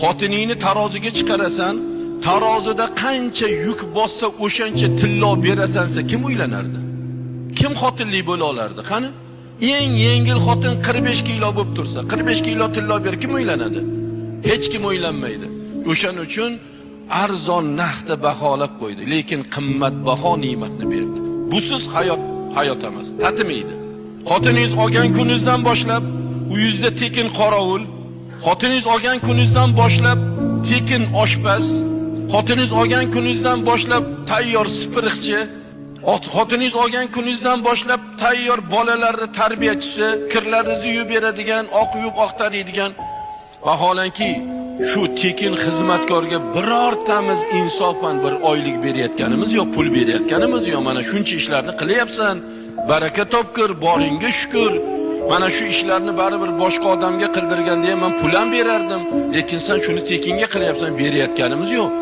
Xotiningni taroziga chiqarasan, tarozida qancha yuk bossa o'shancha tillo berasansa kim uylanardi? Kim xotinlik bo'la olardi? Qani? Eng yengil xotin 45 kilo bo'lib tursa, 45 kilo tillo ber kim uylanadi? Hech kim uylanmaydi. O'shaning uchun arzon narxda baholab qo'ydi, lekin qimmatbaho ne'matni berdi. Busiz hayot emas, tatimaydi. Xotiningiz olgan kuningizdan boshlab uyingizda tekin qorovul, xotiningiz olgan kuningizdan boshlab tekin oshpaz, xotiningiz olgan kuningizdan boshlab tayyor sipiriqchi, xotiningiz olgan kuningizdan boshlab tayyor bolalarni tarbiyachisi, kirlaringizni yuvib beradigan, oq yuvib oq taraydigan. Vaholanki shu tekin xizmatkorga birortamiz insofan bir oylik berayotganimiz yo'q, pul berayotganimiz yo'q. Mana shuncha ishlarni qilyapsan, baraka topkir, boringga shukr. Mana shu ishlarni baribir boshqa odamga qildirganda ham men pul ham berardim, lekin sen shuni tekinga qilyapsan, berayotganimiz yo'q.